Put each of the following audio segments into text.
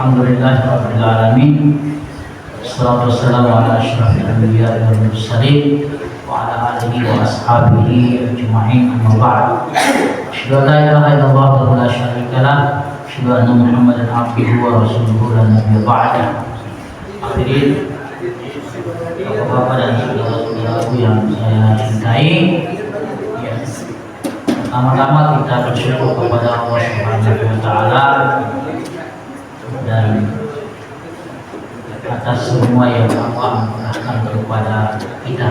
Alhamdulillahirabbil alamin. Wassalatu wassalamu ala asyrafil anbiya'i wal mursalin wa ala alihi wa ashabihi ajma'in, amma ba'd. Asyhadu an la ilaha illallah wa la syarika lah, asyhadu anna Muhammadan abduhu wa rasuluhu la nabiyya ba'da. Hadirin Bapak-bapak dan saudara-saudaraku yang saya cintai, pertama-tama kita bersyukur kepada Allah Subhanahu wa taala dan atas semua yang Allah anugerahkan kepada kita.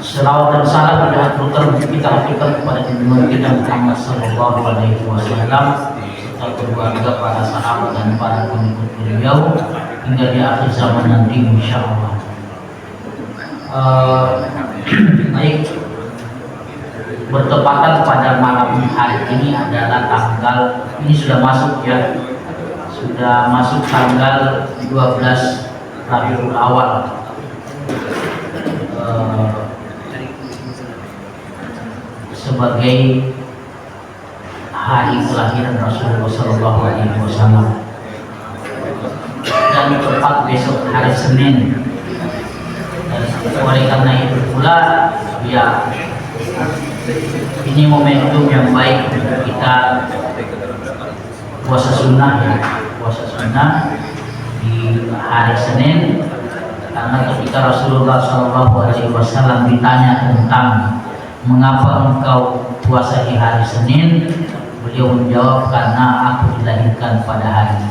Selawat dan salam kita haturkan kepada junjungan kita Muhammad sallallahu alaihi wasallam serta keluarga, para sahabat dan para pengikut beliau hingga di akhir zaman nanti insyaallah. Baik, bertepatan pada malam hari ini adalah tanggal, ini sudah masuk ya, sudah masuk tanggal 12 Rabiul Awal. Sebagai hari kelahiran Rasulullah Sallallahu Alaihi Wasallam, dan tepat besok hari Senin. Dan oleh karena itu pula ya, ini momentum yang baik untuk kita puasa sunnah ya, puasa sunnah di hari Senin, karena ketika Rasulullah SAW ditanya tentang mengapa engkau puasa di hari Senin, beliau menjawab, karena aku dilahirkan pada hari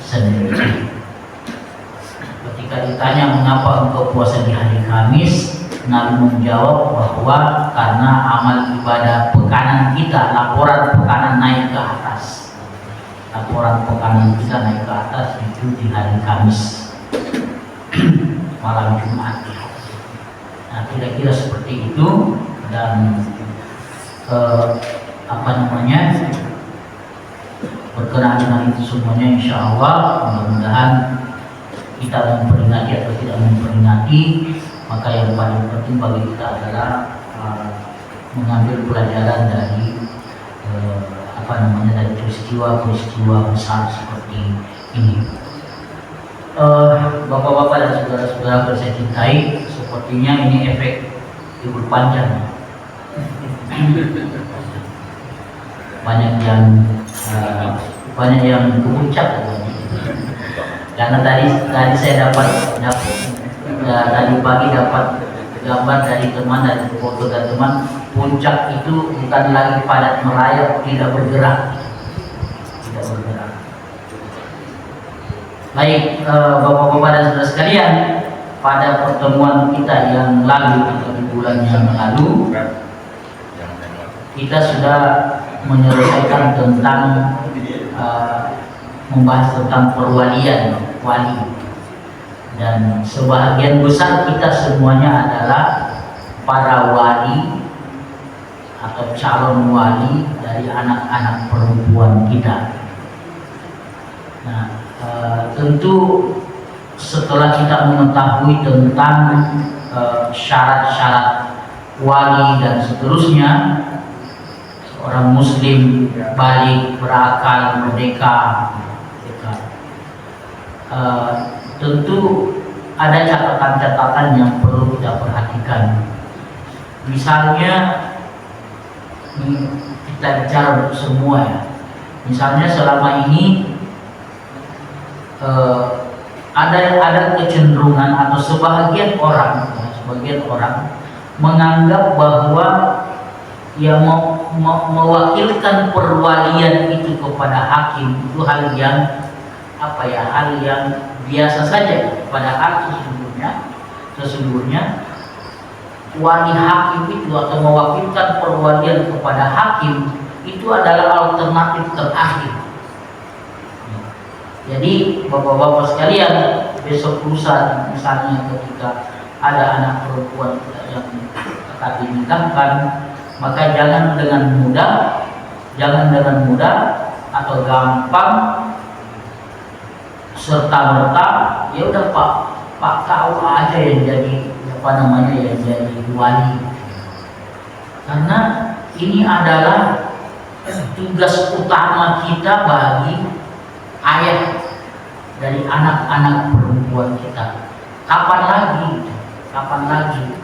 Senin. Ketika ditanya mengapa engkau puasa di hari Kamis, Nabi menjawab bahwa karena amal ibadah pekanan kita, laporan pekanan naik ke atas. Laporan pekanan kita naik ke atas itu di hari Kamis, malam Jumat. Nah, kira-kira seperti itu. Dan berkenaan dengan itu semuanya, insya Allah mudah-mudahan kita memperingati atau tidak memperingati, maka yang paling penting bagi kita adalah mengambil pelajaran dari dari peristiwa-peristiwa besar seperti ini. Bapak-bapak dan saudara-saudara yang saya cintai, sepertinya ini efek libur panjang. Banyak yang kemuncak, karena tadi saya dapat tadi pagi dapat gambar dari teman, dari foto dari teman, puncak itu bukan lagi padat merayap, tidak bergerak. Baik, bapak-bapak dan saudara sekalian, pada pertemuan kita yang lalu atau di bulan yang lalu, kita sudah menyelesaikan tentang membahas tentang perwalian, wali, dan sebahagian besar kita semuanya adalah para wali atau calon wali dari anak-anak perempuan kita. Nah, tentu setelah kita mengetahui tentang syarat-syarat wali dan seterusnya, seorang muslim balik, berakal, merdeka, tentu ada catatan-catatan yang perlu kita perhatikan. Misalnya kita bicara semua ya, misalnya selama ini ada kecenderungan atau sebagian orang menganggap bahwa ya mewakilkan perwalian itu kepada hakim itu hal yang hal yang biasa saja. Padahal sesungguhnya wali hakim itu atau mewakilkan perwalian kepada hakim itu adalah alternatif terakhir. Jadi bapak-bapak sekalian, besok lusa misalnya ketika ada anak perempuan yang akan dinikahkan, maka jangan dengan mudah atau gampang serta merta ya udah Pak kau aja yang jadi yang jadi wali. Karena ini adalah tugas utama kita bagi dari anak-anak perempuan kita. Kapan lagi? Kapan lagi?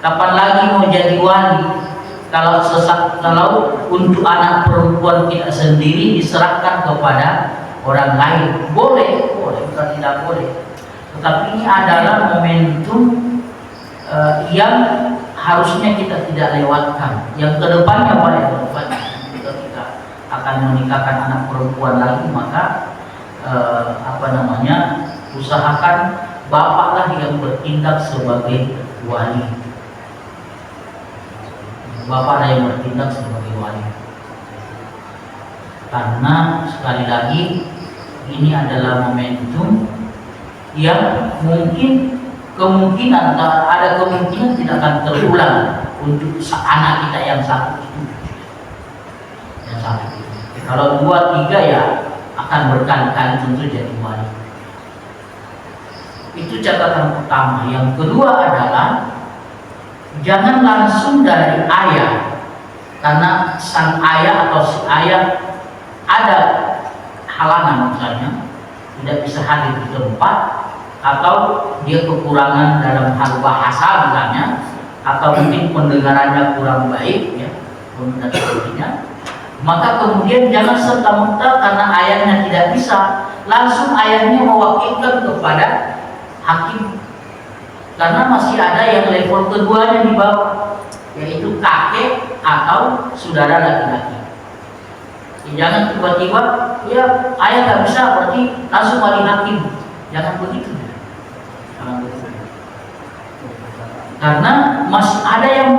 Kapan lagi mau jadi wali? Kalau untuk anak perempuan kita sendiri diserahkan kepada orang lain, boleh, bukan tidak boleh. Tetapi ini adalah momentum yang harusnya kita tidak lewatkan. Yang kedepannya jika kita akan menikahkan anak perempuan lagi, maka usahakan bapaklah yang bertindak sebagai wali. Bapaklah yang bertindak sebagai wali. Karena sekali lagi ini adalah momentum yang kemungkinan tidak akan terulang untuk anak kita yang satu itu. Kalau 2, 3 ya akan berkali-kali tentu jadi wali. Itu catatan pertama. Yang kedua adalah jangan langsung dari ayah, karena sang ayah atau si ayah ada halangan, misalnya tidak bisa hadir di tempat, atau dia kekurangan dalam hal bahasa misalnya, atau mungkin pendengarannya kurang baik ya, dan sebagainya. Maka kemudian jangan serta-merta karena ayahnya tidak bisa langsung ayahnya mewakilkan kepada hakim, karena masih ada yang level keduanya di bawah, yaitu kakek atau saudara laki-laki. Jangan tiba-tiba ya ayah nggak bisa berarti langsung wali hakim. Jangan begitu. Karena masih ada yang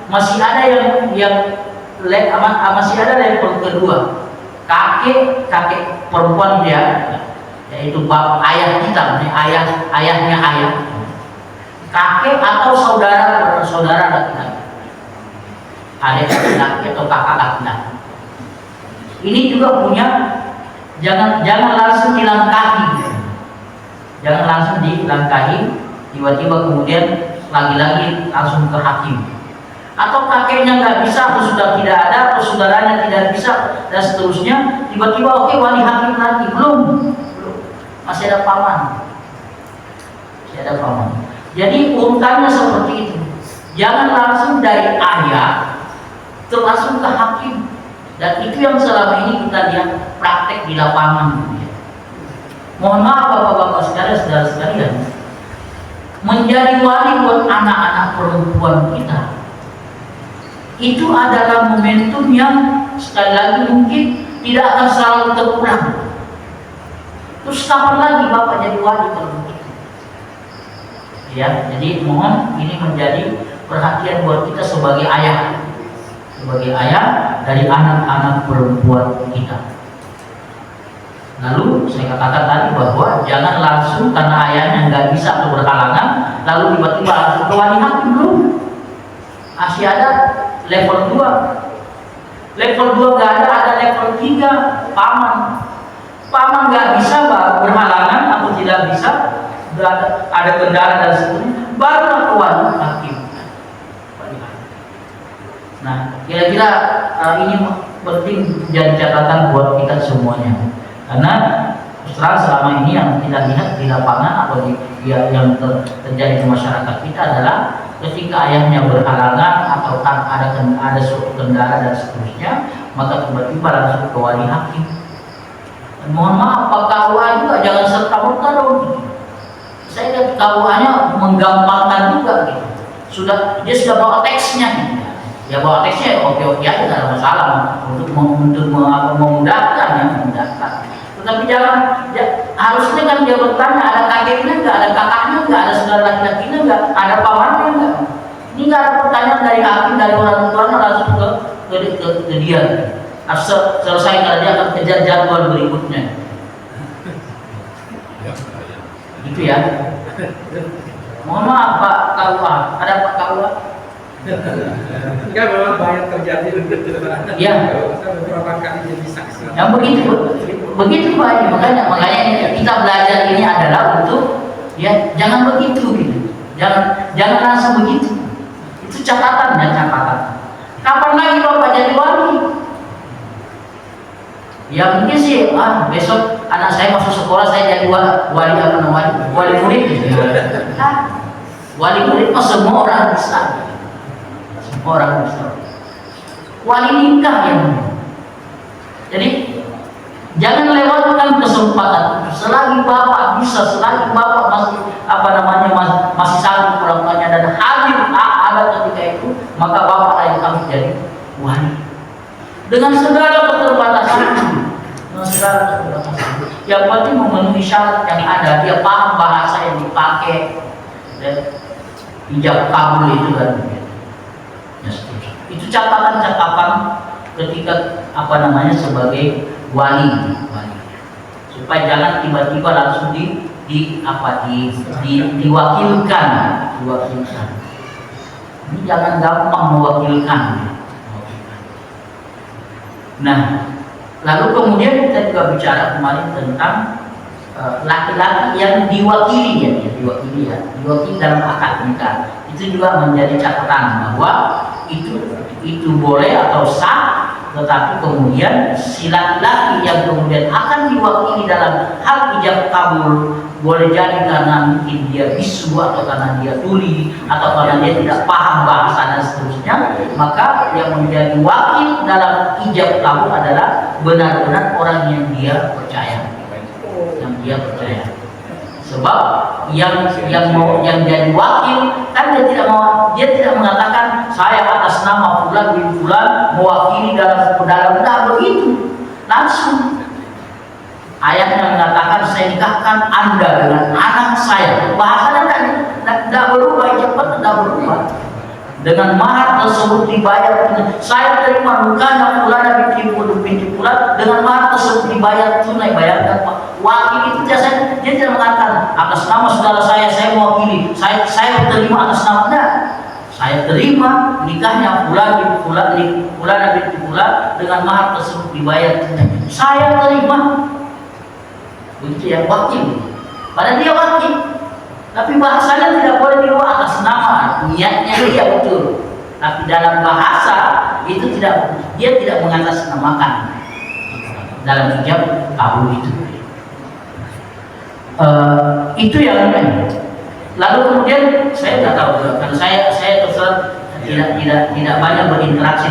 masih ada masih ada level kedua. Kakek perempuan dia, yaitu ayah kita, ayahnya ayah, kakek atau saudara laki-laki, adik laki-laki atau kakak laki-laki. Ini juga punya, jangan langsung dilangkahi, tiba-tiba kemudian lagi-lagi langsung ke hakim. Atau kakeknya nggak bisa, atau sudah tidak ada, atau saudaranya tidak bisa, dan seterusnya. Tiba-tiba oke, wali hakim lagi, belum, masih ada paman. Jadi urutannya seperti itu. Jangan langsung dari ayah langsung ke hakim. Dan itu yang selama ini kita lihat praktek di lapangan. Mohon maaf bapak-bapak sekalian, saudara-saudarian, menjadi wali buat anak-anak perempuan kita itu adalah momentum yang sekali lagi mungkin tidak akan selalu terulang. Terus kapan lagi bapak jadi wali kalau begitu? Ya, jadi mohon ini menjadi perhatian buat kita sebagai ayah dari anak-anak perempuan kita. Lalu saya katakan tadi bahwa jangan langsung karena ayahnya nggak bisa atau berhalangan, lalu tiba-tiba langsung ke wali hakim, belum. Masih ada level 2. Level 2 nggak ada level 3, paman. Paman nggak bisa berhalangan atau tidak bisa, ada kendala dan sebagainya, baru ke wali hakim. Nah, kira-kira ini penting jadi catatan buat kita semuanya. Karena terang selama ini yang kita lihat di lapangan atau yang terjadi di masyarakat kita adalah ketika ayahnya berhalangan atau ada suatu kendala dan seterusnya, maka tiba-tiba langsung ke wali hakim. Dan mohon maaf, Pak KUA juga jangan serta-merta dong. Saya lihat KUA-nya menggampangkan juga gitu. Dia sudah bawa teksnya gitu. Ya bawa teksnya oke-oke aja, tidak ada masalah untuk memudahkan. Tetapi harusnya kan dia bertanya, ada kakeknya nggak, ada kakaknya nggak, ada saudara laki-lakinya nggak, ada pamannya nggak. Ini nggak ada pertanyaan dari hakim, dari orang tuanya langsung ke dia. Selesai kalau dia akan kejar jadwal berikutnya. Gitu ya. Mohon maaf Pak KUA, ada Pak KUA? Enggak, memang banyak terjadi begitu. Iya. Beberapa kali jadi saksi. Yang begitu Pak, makanya kita belajar ini adalah untuk ya jangan begitu gitu. Jangan langsung begitu. Itu catatan. Kapan lagi Bapak jadi wali? Ya mungkin sih, besok anak saya masuk sekolah saya jadi wali apa namanya, wali murid gitu. Wali murid mah semua orang bisa, semua orang bisa. Wali nikah yang, jadi jangan lewatkan kesempatan itu. Selagi bapak bisa, selagi bapak masih apa namanya masih sanggup melakukannya dan hadir ada ketika itu, maka bapak lain harus jadi wali dengan segala keterbatasan. Dengan segala keterbatasan. Yang penting memenuhi syarat yang ada. Dia paham bahasa yang dipakai, ijab kabul itu kan. Ya, itu catatan-catatan ketika apa namanya sebagai wali, supaya jangan tiba-tiba langsung diwakilkan. Ini jangan gampang mewakilkan. Nah, lalu kemudian kita juga bicara kemarin tentang laki-laki yang diwakili dalam akad nikah. Itu juga menjadi catatan bahwa itu boleh atau sah, tetapi kemudian si laki-laki yang kemudian akan diwakili dalam hal ijab kabul, boleh jadi karena mungkin dia bisu atau karena dia tuli atau karena dia tidak paham bahasa dan seterusnya, maka yang menjadi wakil dalam ijab kabul adalah benar-benar orang yang dia percaya, sebab yang jadi wakil kan dia tidak mengatakan saya atas nama fulan bin fulan mewakili dalam tidak begitu langsung. Ayatnya mengatakan saya nikahkan Anda dengan anak saya. Bahasanya tidak berubah, cepat tidak berubah. Dengan mahar tersebut dibayar, saya terima nikahnya fulan binti fulan, dengan mahar tersebut dibayar tunai, bayarkan Pak. Wakil itu biasanya dia tidak mengatakan atas nama saudara saya mewakili, saya terima atas nama Anda. Saya terima nikahnya fulan binti fulan dengan mahar tersebut dibayar tunai. Saya terima. Begitu ya, wakil. Padahal dia wakil, tapi bahasanya tidak boleh di luar atas nama, niatnya dia betul. Tapi dalam bahasa itu dia tidak mengatasnamakan dalam ijab kabul itu. Itu yang lain. Lalu kemudian saya nggak tahu, karena saya terus tidak banyak berinteraksi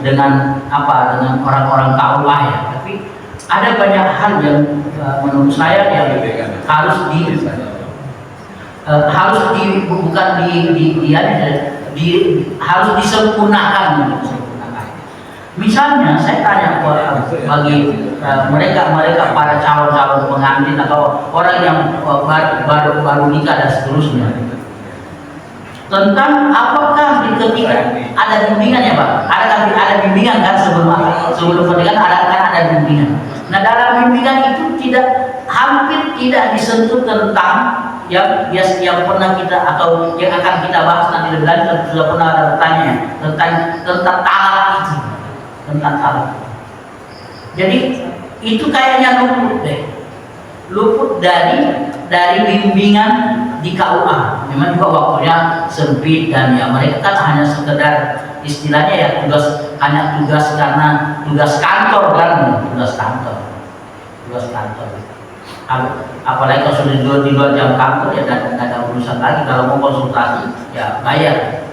dengan orang-orang KUA ya, tapi ada banyak hal yang menurut saya yang harus harus disempurnakan. Misalnya saya tanya bagi mereka para calon pengantin atau orang yang baru nikah dan seterusnya, tentang apakah ketika ada bimbingan ya Pak, ada bimbingan kan sebelum pernikahan ada bimbingan. Nah dalam bimbingan itu hampir tidak disentuh tentang yang pernah kita atau yang akan kita bahas nanti lebih lanjut. Sudah pernah ada bertanya tentang talak itu, tentang talak. Jadi itu kayaknya luput dari bimbingan di KUA. Memang juga waktunya sempit dan ya mereka kan hanya sekedar istilahnya ya tugas karena tugas kantor kan, tugas kantor. Apalagi kalau sudah di luar jam kantor ya tidak ada urusan lagi. Kalau mau konsultasi ya bayar.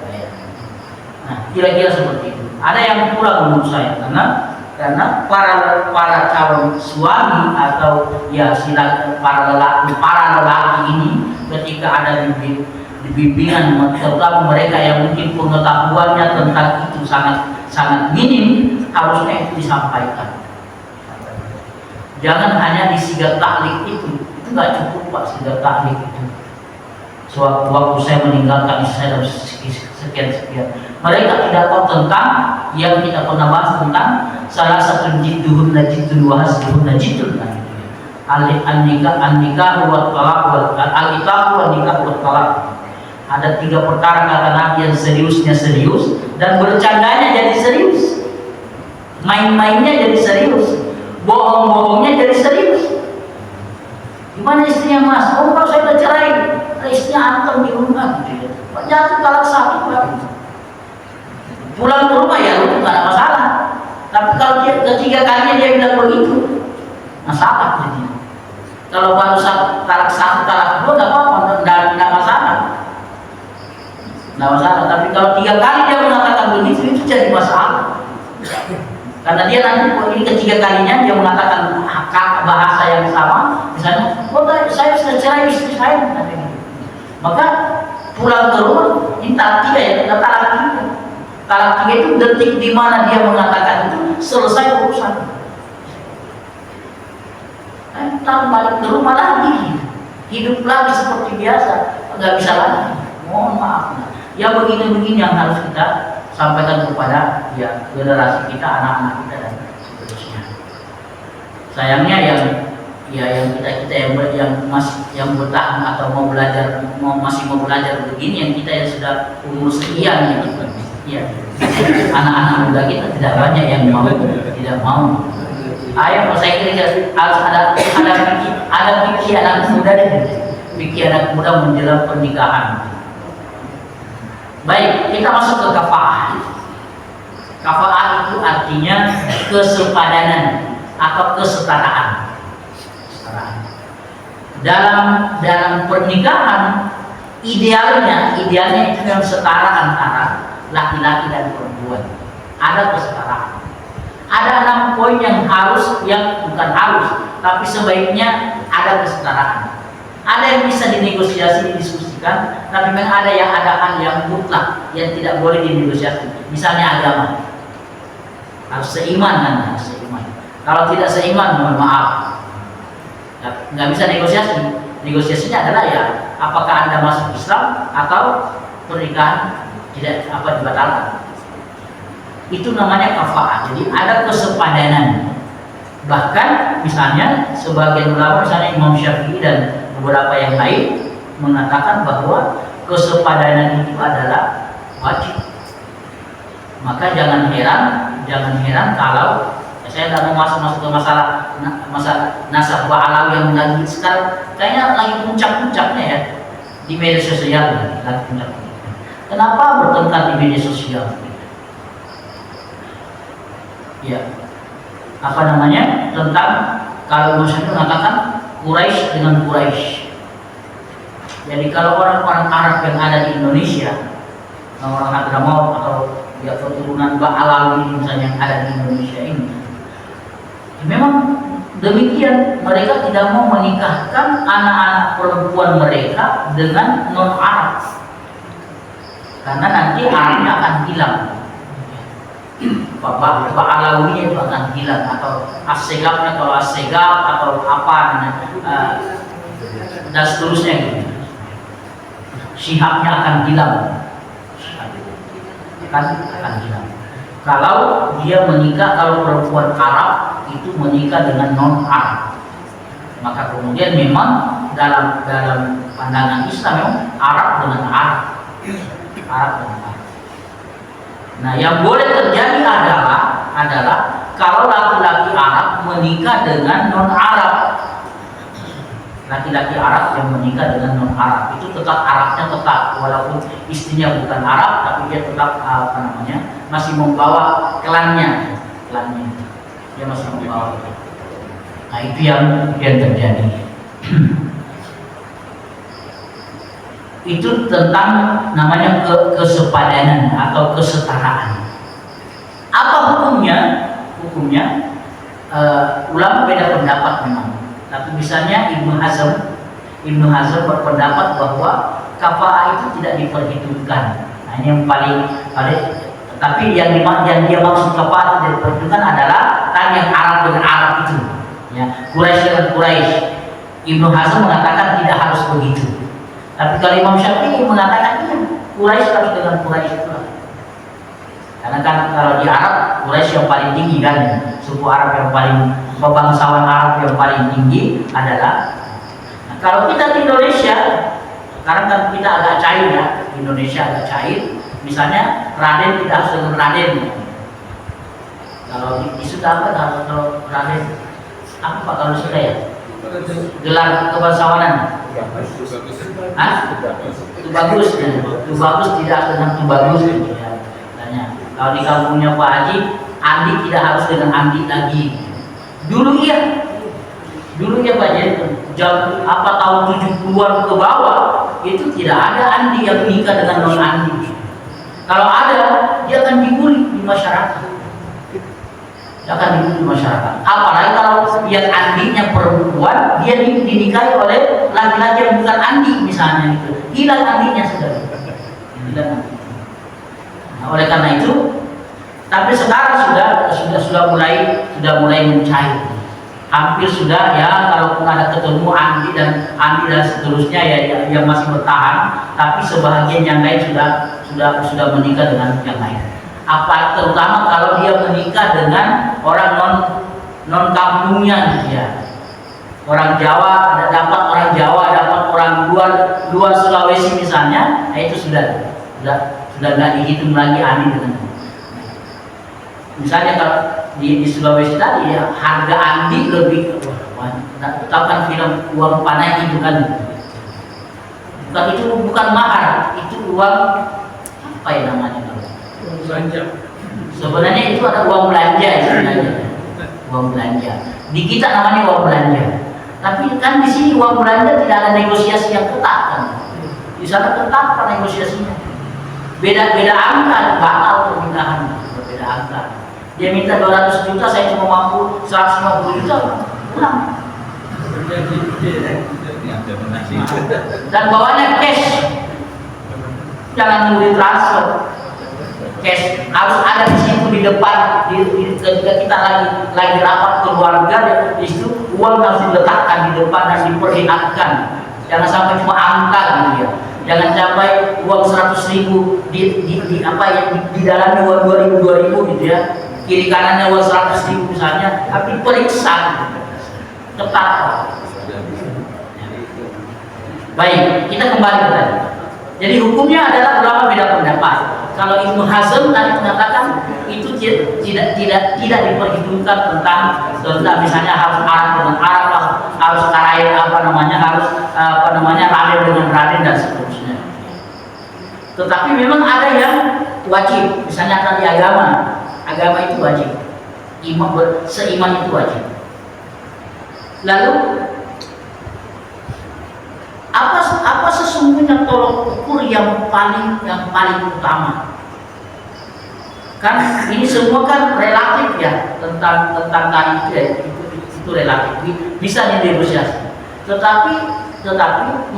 Nah kira-kira seperti itu. Ada yang kurang menurut saya karena para calon suami atau ya para lelaki ini ketika ada di bimbingan, terutama mereka yang mungkin pengetahuannya tentang itu sangat minim, harusnya itu disampaikan. Jangan hanya di sigat taklik itu nggak cukup Pak, sigat taklik itu. Waktu saya meninggalkan istri saya sekian mereka tidak tahu tentang yang kita pernah bahas tentang salah satu jidduhun najidun wa hasduhun najidun kan. Al-nikah wa talaq al-nikah wa talaq. Ada 3 perkara kata Nabi yang seriusnya serius dan bercandanya jadi serius, main-mainnya jadi serius, bohong-bohongnya jadi serius. Gimana istrinya Mas? Oh kalau saya udah cerai, istrinya antem di rumah gitu. Jatuh talak 1 pulang ke rumah ya lu nggak ada masalah. Tapi kalau dia ketiga kalinya dia bilang begitu, masalah jadinya. Kalau baru talak satu, talak dua, nggak apa-apa, nggak masalah. Nggak masalah. Tapi kalau 3 kali dia mengatakan begitu, itu jadi masalah. Karena dia nanti ini ketiga kalinya dia mengatakan bahasa yang sama, misalnya, oh saya sudah cerai istri saya, maka pulang ke rumah, ini talak 3 ya, talak 3. Talak 3 itu detik di mana dia mengatakan itu selesai urusan. Kita balik ke rumah lagi, hidup lagi seperti biasa, nggak bisa lagi. Mohon maaf. Ya begini-begini yang harus kita sampaikan kepada ya generasi kita, anak-anak kita dan seterusnya. Sayangnya yang kita yang bertahan atau masih mau belajar begini, yang kita yang sudah umur sekian gitu. Ya, anak-anak muda kita tidak banyak yang tidak mau. Ayo, saya kira harus ada pikir anak muda deh, pikir anak muda menjelang pernikahan. Baik, kita masuk ke kafaah. Kafaah itu artinya kesepadanan atau kesetaraan. Dalam pernikahan idealnya itu yang setara antara laki-laki dan perempuan. Ada kesetaraan. Ada 6 poin yang bukan harus, tapi sebaiknya ada kesetaraan. Ada yang bisa dinegosiasi, didiskusikan, tapi memang ada yang yang mutlak, yang tidak boleh dinegosiasi. Misalnya agama, harus seiman kan, harus seiman. Kalau tidak seiman, mohon maaf, nggak bisa negosiasi. Negosiasinya adalah ya, apakah Anda masuk Islam atau pernikahan tidak dibatalkan. Itu namanya kafaah. Jadi ada kesepadanan. Bahkan misalnya sebagian ulama, misalnya Imam Syafi'i dan beberapa yang lain mengatakan bahwa kesepadanan itu adalah wajib. Maka jangan heran kalau saya tidak mau masuk ke masalah nasab ba'alawi yang lagi sekarang kayaknya lagi puncak-puncaknya ya di media sosial, lagi puncak-puncaknya. Kenapa bertengkar di media sosial? Ya, tentang kalau Muslim mengatakan Quraisy dengan Quraisy. Jadi kalau orang-orang Arab yang ada di Indonesia, orang Hadramaut atau ya keturunan Ba'alawi misalnya yang ada di Indonesia ini, memang demikian, mereka tidak mau menikahkan anak-anak perempuan mereka dengan non-Arab, karena nanti Arabnya akan hilang. Ba'alawinya itu akan hilang, atau as-segapnya, kalau as-segap atau apa dan seterusnya gitu. Syihabnya akan hilang, akan hilang. Kalau dia menikah, kalau perempuan Arab itu menikah dengan non-Arab, maka kemudian memang dalam pandangan Islam Arab dengan Arab. Nah, yang boleh terjadi adalah kalau laki-laki Arab menikah dengan non-Arab. Laki-laki Arab yang menikah dengan non-Arab itu tetap Arabnya tetap, walaupun istrinya bukan Arab, tapi dia tetap masih membawa klannya. Dia masih membawa. Nah, itu yang terjadi. Itu tentang namanya kesepadanan atau kesetaraan. Apa hukumnya? Ulama beda pendapat memang. Tapi misalnya Ibnu Hazm berpendapat bahwa kafaah itu tidak diperhitungkan. Nah, ini yang paling tapi yang dia maksud kafaah tidak diperhitungkan adalah tadi yang Arab dengan Arab itu, ya, Quraisy dengan Quraisy. Ibnu Hazm mengatakan tidak harus begitu. Tapi kalau Imam Syafi'i mengatakan iya, Quraisy harus dengan Quraisy pula. Karena kan kalau di Arab Quraisy yang paling tinggi kan, suku Arab yang paling, bangsawan Arab yang paling tinggi adalah. Nah, kalau kita di Indonesia, sekarang kan kita agak cair ya, Indonesia agak cair. Misalnya Raden tidak harus dengan Raden. Kalau di Sunda apa kalau Raden? Apa kalau sudah ya? Gelar kebangsawanan. Itu bagus, tidak dengan itu bagus. Ya. Kalau di kampungnya Pak Haji Andi tidak harus dengan Andi lagi. Dulu iya Pak jam tahun 70-an ke bawah itu tidak ada Andi yang menikah dengan non Andi. Kalau ada, dia akan dibully di masyarakat. Apalagi kalau yang Andinya perempuan, dia dinikahi oleh laki-laki yang bukan Andi misalnya itu. Hilang Andinya sudah. Nah, oleh karena itu, tapi sekarang sudah mulai mencair. Hampir sudah ya, kalaupun ada ketemu Andi dan seterusnya ya masih bertahan, tapi sebahagian yang lain sudah menikah dengan yang lain. Terutama kalau dia menikah dengan orang non kampungnya gitu ya. Orang Jawa dapat orang luar Sulawesi misalnya, nah itu sudah nggak dihitung lagi Andi dengan. Misalnya kalau di Sulawesi tadi ya, harga Andi lebih, tahu kan film uang panai itu kan, bukan mahar, itu uang apa ya namanya, Uang belanja. sebenarnya itu ada uang belanja sebenarnya, uang belanja. Di kita namanya uang belanja, tapi kan di sini uang belanja tidak ada negosiasi yang ketat kan, di sana ketat kan negosiasinya, beda angka, bakal pernikahan berbeda angka. Dia minta 200 juta, saya cuma mampu 150 juta, pulang. Dan bawanya cash, jangan nunggu transfer. Cash harus ada di situ di depan, ketika kita lagi rapat keluarga, di situ uang harus diletakkan di depan dan diperlihatkan. Jangan sampai cuma angka gitu ya. Jangan sampai uang 100.000 di dalamnya uang 2.000 gitu ya. Kiri kanannya uang 100.000 misalnya, tapi periksa ketat. Baik, kita kembali ke tadi. Jadi hukumnya adalah ulama beda pendapat. Kalau Ibnu Hazm tadi mengatakan itu tidak diperhitungkan tentang misalnya harus Arab dengan Arab, harus Karain harus Raden dengan Raden dan seterusnya. Tetapi memang ada yang wajib, misalnya tadi agama itu wajib, seiman itu wajib. Lalu apa sesungguhnya tolok ukur yang paling utama? Kan ini semua kan relatif ya, tentang tadi itu relatif, bisa dinegosiasi. Tetapi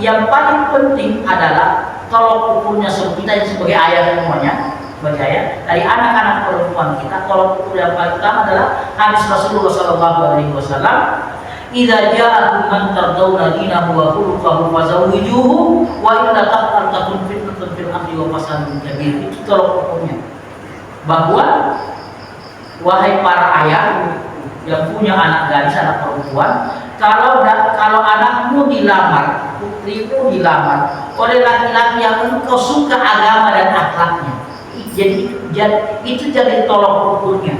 yang paling penting adalah tolok ukurnya kita sebagai ayah semuanya. Dari anak-anak perempuan kita, tolok ukur yang paling utama adalah hadis Rasulullah SAW. Idza ja'akum man tardawna dinahu wa khuluquhu fazawwijuhu wa illa takun fitnatun fil ardi wa fasadun kabir. Itu tolok ukurnya. Bahwa wahai para ayah yang punya anak gadis, anak perempuan, kalau anakmu dilamar, putrimu dilamar oleh laki-laki yang engkau suka agama dan akhlaknya, itu jadi tolok ukurnya,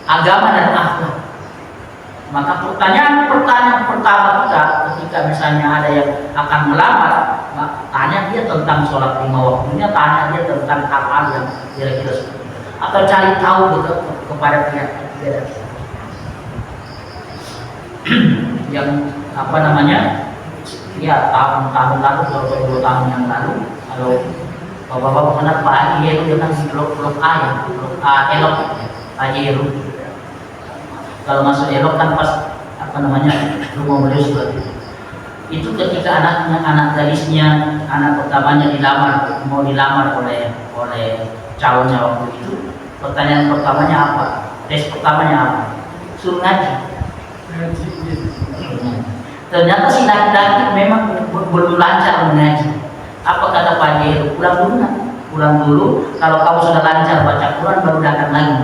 agama dan akhlak. Maka pertanyaan pertama kita ketika misalnya ada yang akan melamar, tanya dia tentang sholat 5 waktunya, tanya dia tentang hal-hal yang kira-kira seperti itu, atau cari tahu kepada pihak yang ya tahun lalu atau 2 tahun yang lalu, kalau bapak-bapak kenal Pak Haji Heru, dia kan blok A Elok ya, Pak Haji Heru. Kalau masuk Elok kan pas rumah beliau seperti itu. Ketika anak gadisnya, anak pertamanya mau dilamar oleh calonnya waktu itu, pertanyaan pertamanya apa? Tes pertamanya apa? Suruh ngaji. Ternyata si laki-laki memang belum lancar mengaji. Apa kata Pak Haji? Pulang dulu. Kalau kamu sudah lancar baca Quran, baru datang lagi.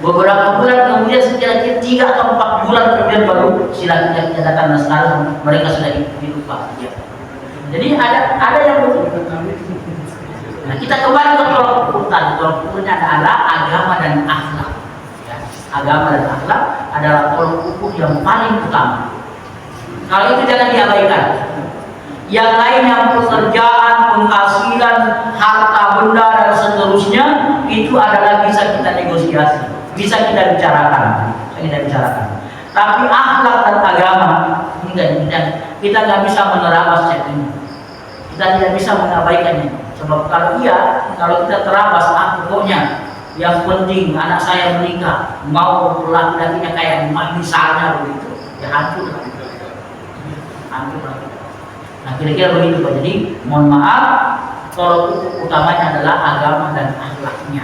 Beberapa bulan kemudian, sekira-kira 3 atau 4 bulan kemudian baru si laki-laki datang, dan sekarang mereka sudah dilupa. Ya. Jadi ada yang betul. Nah, kita kembali ke tolok ukur tadi. Tolok ukurnya adalah agama dan akhlak. Ya. Agama dan akhlak adalah tolok ukur yang paling utama. Kalau itu jangan diabaikan. Yang lainnya pekerjaan, penghasilan, harta benda dan seterusnya, itu adalah bisa kita negosiasi, bisa kita bicarakan, Tapi akhlak dan agama ini kita nggak bisa menerabas ini. Kita tidak bisa mengabaikannya. Sebab kalau kita terabas, pokoknya yang penting anak saya menikah, mau laki-lakinya kayak misalnya begitu, ya hancur. Nah kira-kira begitu Pak. Jadi mohon maaf, kalau utamanya adalah agama dan akhlaknya.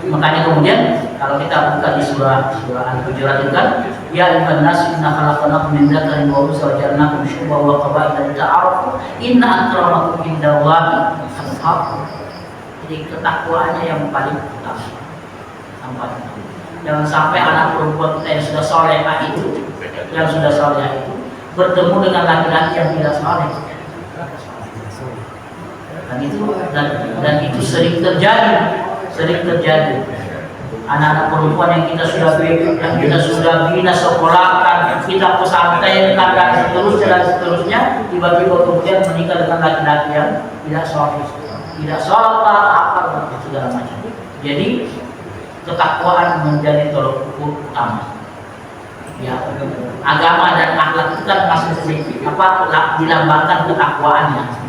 Makanya kemudian kalau kita buka di surah Al-Hujurat itu kan, ya ayyuhan nas inna khalaqnakum min dzakarin wa unsa wa ja'alnakum syu'uban wa qabaila lita'arafu inna akramakum indallahi atqakum. Jadi ketakwaannya yang paling utama. Jangan sampai anak perempuan kita yang sudah soleh itu bertemu dengan laki-laki yang tidak soleh. Dan itu sering terjadi. Anak-anak perempuan yang kita sudah bina sekolahkan, kita pesantrenkan dan seterusnya, tiba-tiba kemudian menikah dengan laki-laki yang tidak sholat, apa segala macam. Jadi ketakwaan menjadi tolok ukur utama. Ya, agama dan akhlak itu kan masih dilambangkan ketakwaannya.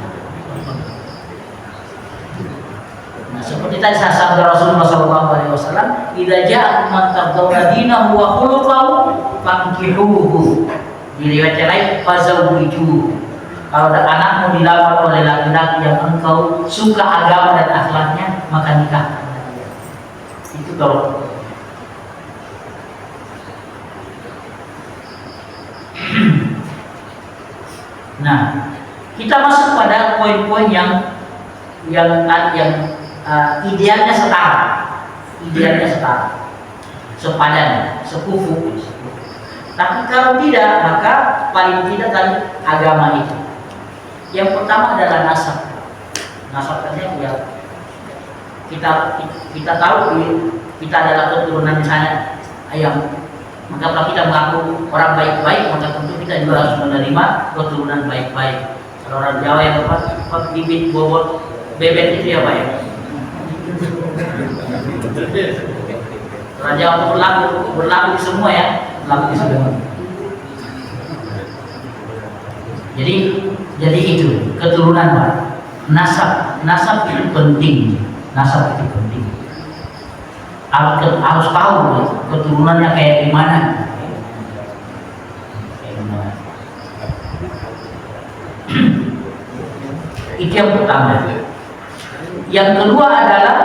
Nah, seperti tadi sabda Rasulullah SAW, "Idza ja'akum man tardawna dinahu wa khuluquhu fankihuhu." Di riwayat lain, fazawwijuhu. Kalau ada anakmu dilamar oleh laki-laki yang engkau suka agama dan akhlaknya, maka nikahkan. Itu tolong. Nah, kita masuk pada poin-poin yang idealnya setara, sepadan, sekufu. Tapi kalau tidak, maka paling tidak tadi agama itu. Yang pertama adalah nasab. Nasabnya ya kita tahu kita adalah keturunan misalnya ayam. Maka kalau kita mengaku orang baik-baik, maka tentu kita juga harus menerima keturunan baik-baik. Kalau orang Jawa yang bibit bobot bebek itu ya Pak ya. Orang Jawa berlaku di semua ya, berlaku di semua. Jadi itu keturunan Pak. Nasab itu penting. Harus tahu keturunannya kayak gimana. Itu yang pertama. Yang kedua adalah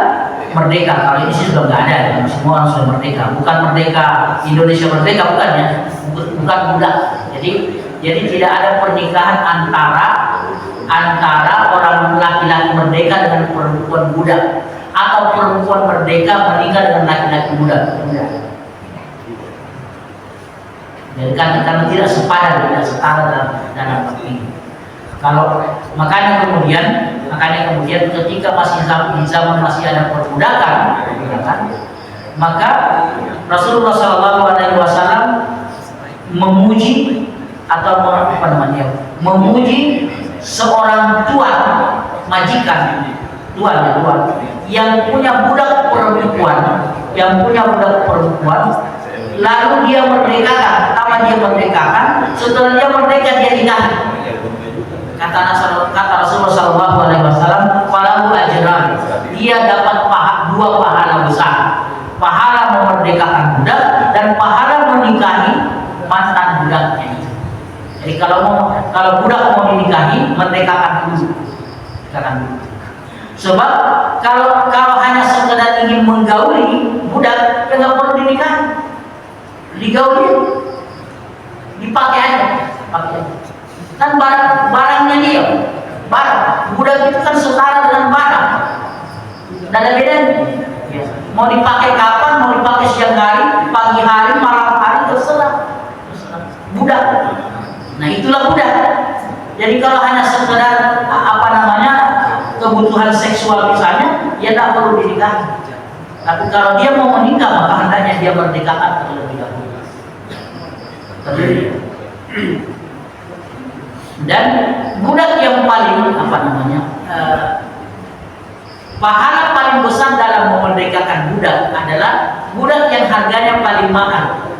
merdeka. Kalau ini sih sudah nggak ada, semua orang sudah merdeka. Bukan merdeka Indonesia merdeka, bukan ya, bukan budak. Jadi tidak ada pernikahan antara orang laki-laki merdeka dengan perempuan budak, atau perempuan merdeka menikah dengan laki-laki budak. Jadi karena tidak sepadan, tidak setara dalam ini. Makanya kemudian ketika masih di zaman masih ada perbudakan, maka Rasulullah SAW memuji seorang tuan majikan yang punya budak perempuan, lalu dia merdekakan. Setelah dia merdeka dia nikah. Kata Rasulullah SAW, "Falahu ajran." Dia dapat dua pahala besar. Pahala memerdekakan budak dan pahala menikahi mantan budaknya. Jadi kalau budak mau dinikahi, merdekakan dulu. Sebab kalau hanya sekedar ingin menggauli budak, ya nggak perlu dinikahi. Digauli, dipakai aja. Kan barangnya dia, budak itu kan setara dengan barang. Tidak ada bedanya. Mau dipakai kapan, mau dipakai siang hari, pagi hari, malam hari, terserah. Budak. Nah itulah budak. Jadi kalau hanya sekedar kebutuhan seksual misalnya, ya tidak perlu dinikahi. Tapi kalau dia mau menikah, maka hendaknya dia merdekakan terlebih dahulu. Dan budak yang paling pahala paling besar dalam memerdekakan budak adalah budak yang harganya paling mahal.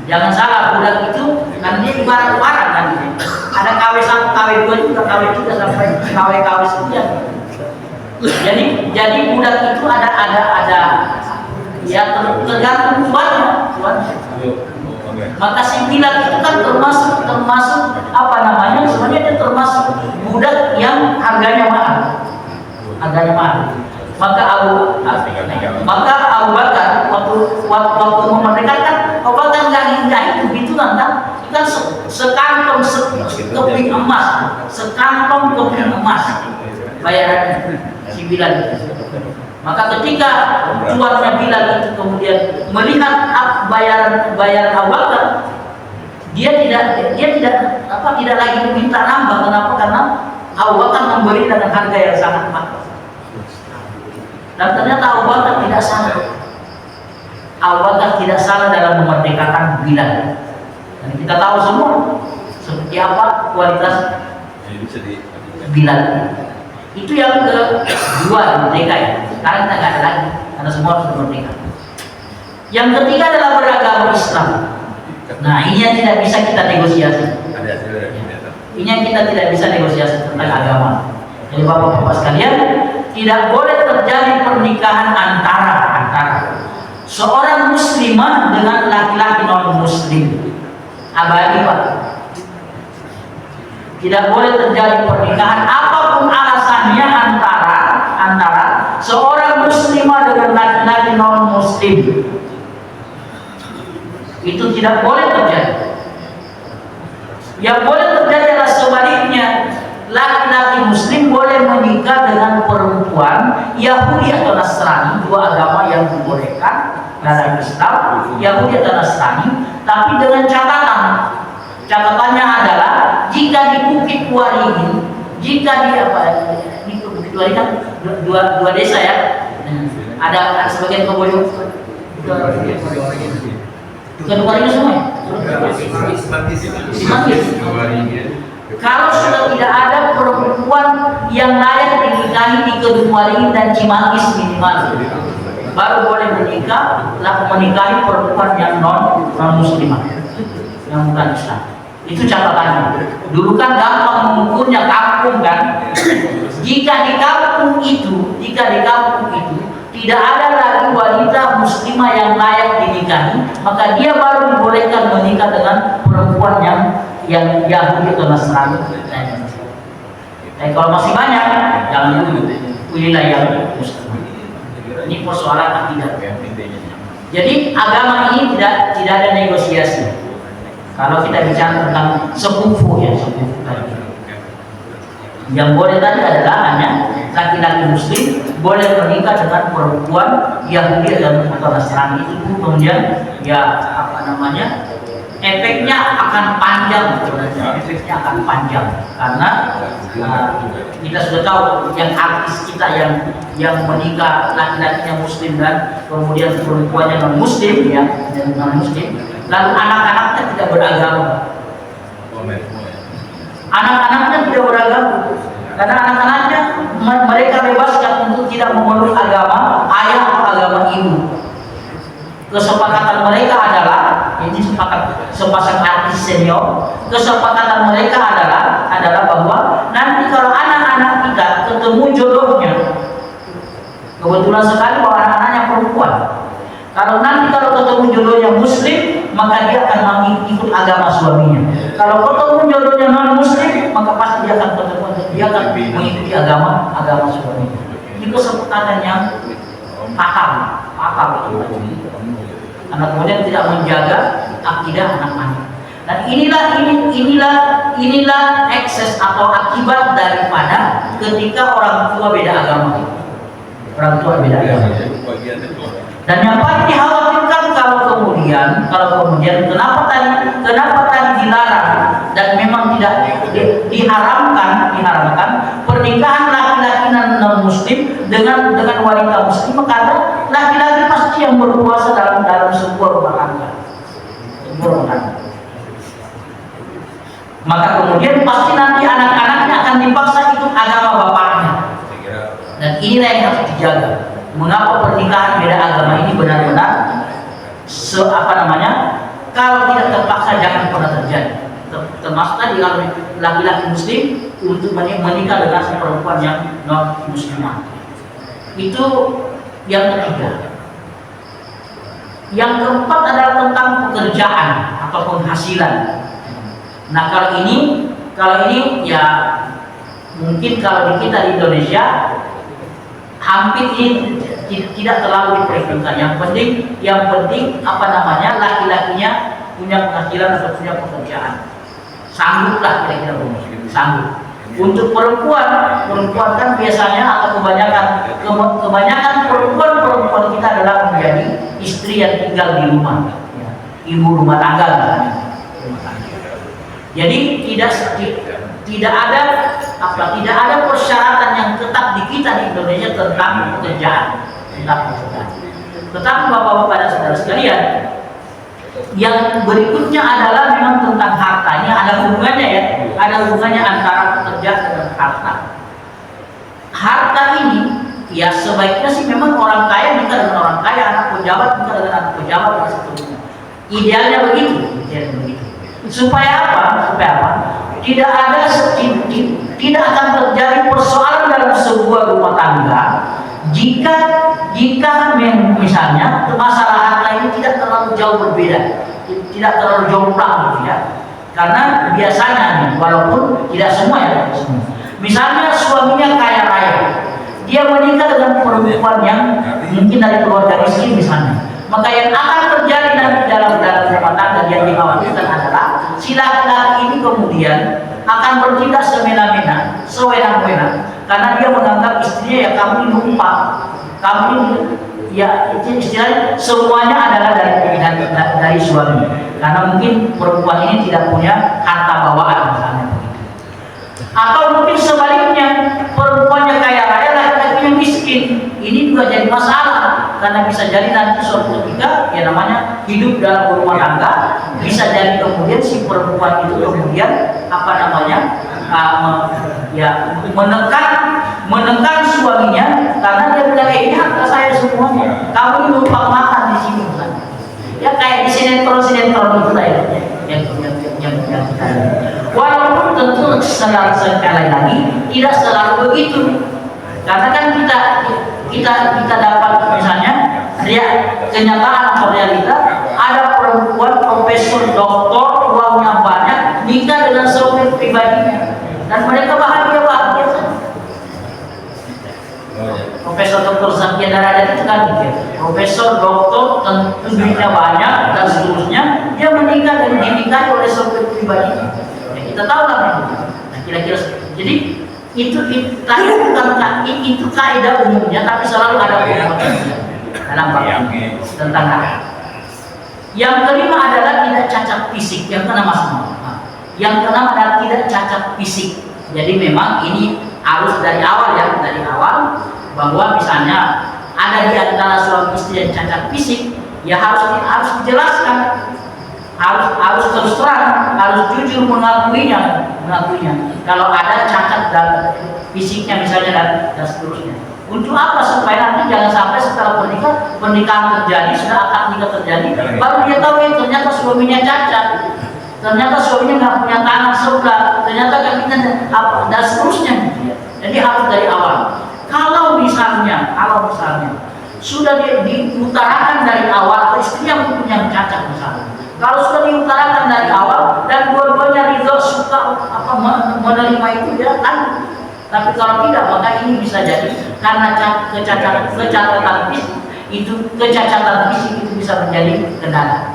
Jangan salah, budak itu nanti ibarat barang nanti. Ada KW 1, KW 2 juga, KW 3 sampai KW sekian. Jadi budak itu ada ya tergantung tuannya. Maka si Bilal itu kan termasuk sebenarnya dia termasuk budak yang harganya mahal. Maka Abu Bakar waktu memerdekakan, Abu Bakar nggak itu kan sekantong keping emas bayarannya si Bilal itu. Maka ketika tuannya Bilal itu kemudian melihat bayaran Abu Bakar, dia tidak lagi meminta nambah. Kenapa? Karena Abu Bakar memberi dengan harga yang sangat mahal. Dan ternyata Abu Bakar tidak salah. Abu Bakar tidak salah dalam memerdekakan Bilal. Dan kita tahu semua seperti apa kualitas Bilal. Itu yang kedua merdeka ya. Sekarang kita nggak ada lagi karena semua sudah merdeka. Yang ketiga adalah beragama Islam. Nah, ini yang tidak bisa kita negosiasi. Ini yang kita tidak bisa negosiasi tentang agama. Jadi bapak-bapak sekalian, tidak boleh terjadi pernikahan antara seorang muslimah dengan laki-laki non muslim. Abadi Pak. Tidak boleh terjadi pernikahan apapun alasannya antara seorang muslimah dengan laki-laki non muslim. Itu tidak boleh terjadi. Yang boleh terjadi adalah sebaliknya. Laki-laki muslim boleh menikah dengan perempuan Yahudi atau Nasrani, dua agama yang dibolehkan dalam Islam, Yahudi atau Nasrani, tapi dengan catatan. Catatannya adalah jika di Bukit Waringin, jika di Bukit Waringin kan dua desa ya, ada sebagian Keboyo, bukan Waringin semua ya? Semangis. Kalau sudah tidak ada perempuan yang layak dinikahi di Kedung Waringin dan Cimanggis minimal, baru boleh menikahi perempuan yang non muslimah, yang bukan Islam. Itu catatannya. Dulu kan gampang mengukurnya kampung kan. Jika di kampung itu tidak ada lagi wanita muslimah yang layak dinikahi, maka dia baru dibolehkan menikah dengan perempuan yang Yahudi atau Nasrani. Tapi kalau masih banyak, jangan dulu pilihlah yang muslim. Ini persoalan akidah. Jadi agama ini tidak ada negosiasi. Kalau kita bicara tentang sepupu tadi, yang boleh tadi adalah hanya laki-laki muslim boleh menikah dengan perempuan Yahudi atau Nasrani. Itu kemudian efeknya akan panjang. Karena kita sudah tahu yang artis kita yang menikah laki-lakinya muslim dan kemudian perempuannya non muslim lalu anak-anaknya tidak beragama. Karena anak-anaknya mereka bebaskan untuk tidak memeluk agama ayah atau agama ibu. Kesepakatan mereka adalah, ini sepasang artis senior, kesepakatan mereka adalah bahwa nanti kalau anak-anak kita ketemu jodohnya, kebetulan sekali bahwa anak-anaknya perempuan, kalau ketemu jodohnya muslim, maka dia akan mengikut agama suaminya. Kalau ketemu jodohnya non muslim, maka pasti dia akan mengikuti agama suaminya. Ini kesepakatan yang fatal. Karena kemudian tidak menjaga akidah anak-anak. Dan inilah ekses atau akibat daripada ketika orang tua beda agama. Dan yang paling dikhawatirkan kalau kemudian kenapa tadi dilarang dan memang tidak diharamkan pernikahan laki-laki non muslim dengan wanita muslim, karena laki-laki pasti yang berkuasa dalam sebuah rumah tangga. Maka kemudian pasti nanti anak-anaknya akan dipaksa ikut agama bapaknya. Dan inilah yang harus dijaga. Mengapa pernikahan beda agama ini benar-benar kalau tidak terpaksa jangan pernah terjadi. Termasuk tadi kalau laki-laki muslim untuk menikah dengan perempuan yang non muslimah. Itu yang ketiga. Yang keempat adalah tentang pekerjaan atau penghasilan. Nah kalau ini ya mungkin kalau di kita di Indonesia hampir ini tidak terlalu diperhitungkan. Yang penting laki-lakinya punya penghasilan atau punya pekerjaan. Sangguplah kira-kira sanggup. Untuk perempuan kan biasanya atau kebanyakan perempuan kita adalah menjadi istri yang tinggal di rumah, ya, ibu rumah tangga. Jadi tidak ada persyaratan yang ketat di kita di Indonesia tentang pekerjaan. Tetapi bapak-bapak dan saudara sekalian, yang berikutnya adalah memang tentang harta. Ini ada hubungannya antara pekerjaan dengan harta. Harta ini ya sebaiknya sih memang orang kaya nikah dengan orang kaya, anak pejabat nikah dengan anak pejabat dan seterusnya. Idealnya begitu. Supaya apa? Tidak akan terjadi persoalan dalam sebuah rumah tangga jika misalnya masalah harta ini tidak terlalu jauh berbeda, tidak terlalu jomplang gitu ya. Karena biasanya walaupun tidak semua ya, misalnya suaminya kaya raya, dia menikah dengan perempuan yang mungkin dari keluarga miskin misalnya, maka yang akan terjadi nanti dalam rumah tangga yang dikhawatirkan adalah si laki-laki ini kemudian akan bertindak semena-mena, sewenang-wenang, karena dia menganggap istrinya ya kamu ini numpang, kamu ini ya istilahnya semuanya adalah dari suami, karena mungkin perempuan ini tidak punya harta bawaan misalnya begitu. Atau mungkin sebaliknya perempuannya kaya raya, laki-lakinya miskin, ini juga jadi masalah. Karena bisa jadi nanti suatu ketika ya namanya hidup dalam rumah tangga, bisa jadi kemudian si perempuan itu kemudian menekan suaminya karena dia bilang ini harta saya semuanya, kamu ini numpang makan di sini kan? Ya kayak di sinetron itu lah ya, yang kita. Walaupun tentu sekali lagi tidak selalu begitu, karena kan kita dapat misalnya kenyataan atau realita ada perempuan profesor doktor uangnya banyak nikah dengan sopir pribadinya dan mereka bahagia saja. Profesor doktor Satya Darajat itu kan profesor doktor tentu duitnya banyak dan seterusnya, dia menikah dan dinikahi oleh sopir pribadinya. Ya, kita tahu lah nah, kira-kira jadi itu kaidah umumnya, tapi selalu ada penguatan dalam bab tentang hak. Yang kelima adalah tidak cacat fisik, yang keenam Yang keenam adalah tidak cacat fisik. Jadi memang ini harus dari awal bahwa misalnya ada di antara suami istri yang cacat fisik, ya harus dijelaskan, harus terus terang, harus jujur mengakuinya. Kalau ada cacat dan fisiknya misalnya dan seterusnya. Untuk apa? Supaya nanti jangan sampai setelah pernikahan terjadi, sudah akad nikah terjadi, baru dia tahu ternyata suaminya cacat, ternyata suaminya nggak punya tangan sebelah, ternyata kakinya dan seterusnya. Jadi harus dari awal. Kalau misalnya sudah diutarakan dari awal, atau istri yang punya cacat misalnya, kalau sudah diutarakan dari awal dan dua-duanya ridho suka menerima itu ya kan. Tapi kalau tidak, maka ini bisa jadi karena kecacatan fisik itu bisa menjadi kendala.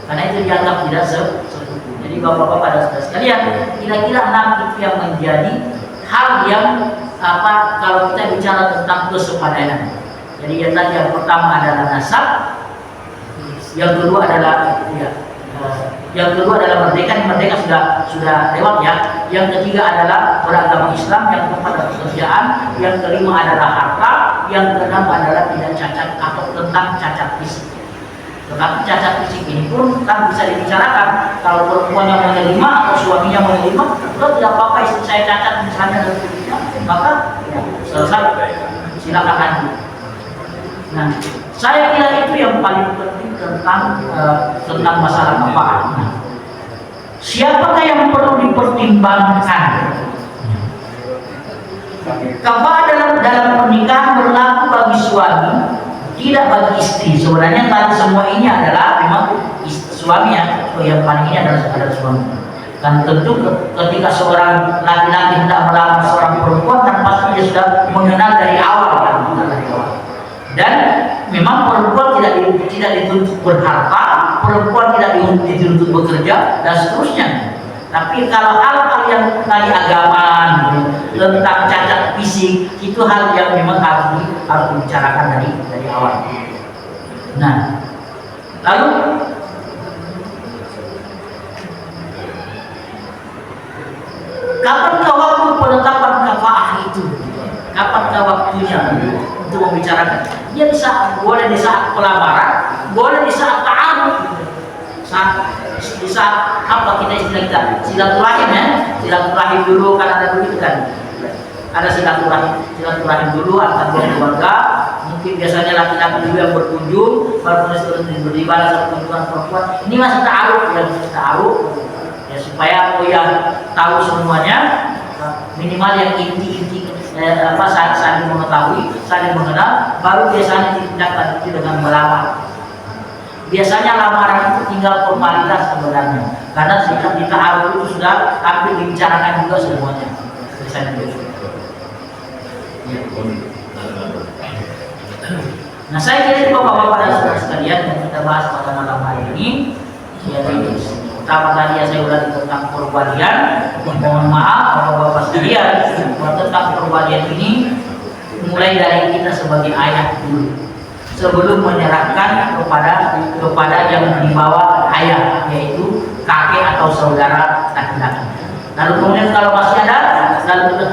Karena itu dianggap tidak sekutu. Jadi bapak-bapak dan saudara sekalian, kira-kira 6 itu yang menjadi hal yang kalau kita bicara tentang kesepadan. Jadi yang pertama adalah nasab, yang kedua adalah merdeka sudah lewat ya. Yang ketiga adalah beragama Islam, yang keempat adalah pekerjaan, yang kelima adalah harta, yang keenam adalah tidak cacat atau tentang cacat fisik. Tetapi cacat fisik ini pun kan bisa dibicarakan. Kalau perempuan yang menerima atau suaminya menerima, kalau tidak apa-apa istri saya cacat misalnya dan sebagainya, maka ya, selesai, silakan lanjut. Nah, saya kira itu yang paling penting tentang masalah kafa'ah. Nah, siapakah yang perlu dipertimbangkan? Kafa'ah dalam pernikahan berlaku bagi suami, tidak bagi istri. Sebenarnya tadi semua ini adalah memang suami yang paling ini adalah suami. Dan tentu ketika seorang laki-laki hendak melamar seorang perempuan, dan pasti dia sudah mengenal dari awal, kan? Dan memang perempuan tidak dituntut berharta, perempuan tidak dituntut bekerja dan seterusnya. Tapi kalau hal-hal yang tadi agama, tentang cacat fisik, itu hal yang memang harus dibicarakan dari awal. Nah, lalu kapankah waktu penetapan kafa'ah itu? Kapankah waktunya untuk membicarakan? Dia boleh di saat pelamaran, boleh di saat ta'aruf. Di saat apa kita silaturahim ya, silaturahim dulu, kan ada begitu kan, ada silaturahim dulu antar dua keluarga. Mungkin biasanya laki-laki dulu yang berkunjung, baru kemudian beribadah sama kunjungan perempuan. Ini masih ta'aruf ya, supaya tahu semuanya, minimal yang inti saling mengetahui, saling mengenal, baru biasanya ditindaklanjuti dengan melamar. Biasanya lamaran itu tinggal formalitas sebenarnya, karena sikap di ta'aruf itu sudah hampir dibicarakan juga semuanya. Biasanya begitu. Nah, saya kira bapak-bapak dan saudara sekalian yang kita bahas pada malam hari ini, yaitu pertama kali saya ulangi tentang perwalian. Mohon maaf bapak-bapak sekalian, tentang perwalian ini mulai dari kita sebagai ayah dulu, sebelum menyerahkan kepada yang di bawah ayah, yaitu kakek atau saudara laki-laki. Lalu kemudian kalau masih ada,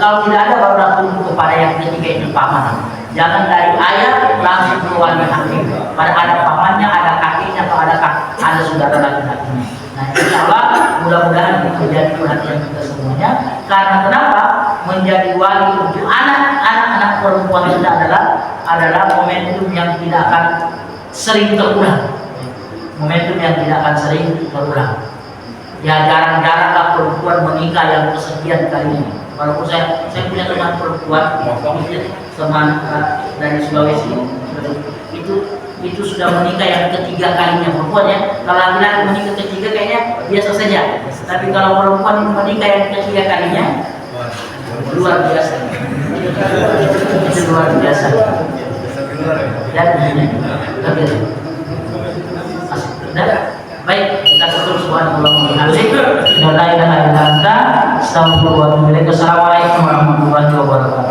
kalau tidak ada, baru langsung kepada yang ketiga, itu paman. Jangan dari ayah langsung ke wali hakim. Pada ada pamannya, ada kakeknya, atau ada saudara laki-lakinya. Nah, insya Allah mudah-mudahan itu menjadi perhatian kita semuanya. Karena kenapa? Menjadi wali untuk anak-anak perempuan kita adalah momentum yang tidak akan sering terulang. Momentum yang tidak akan sering terulang. Ya, jarang-jaranglah perempuan menikah yang kesekian kalinya. Walaupun saya punya teman perempuan, teman dari Sulawesi, itu sudah menikah yang ketiga kalinya perempuan ya. Kalau laki-laki menikah ketiga kayaknya biasa saja. Tapi kalau perempuan menikah yang ketiga kalinya, luar biasa. Itu luar biasa. Dan baik, kita tutup subhanallah wa bihamdihi, la ilaha illa anta, astaghfiruka wa atubu ilaik. Assalamualaikum warahmatullahi wabarakatuh.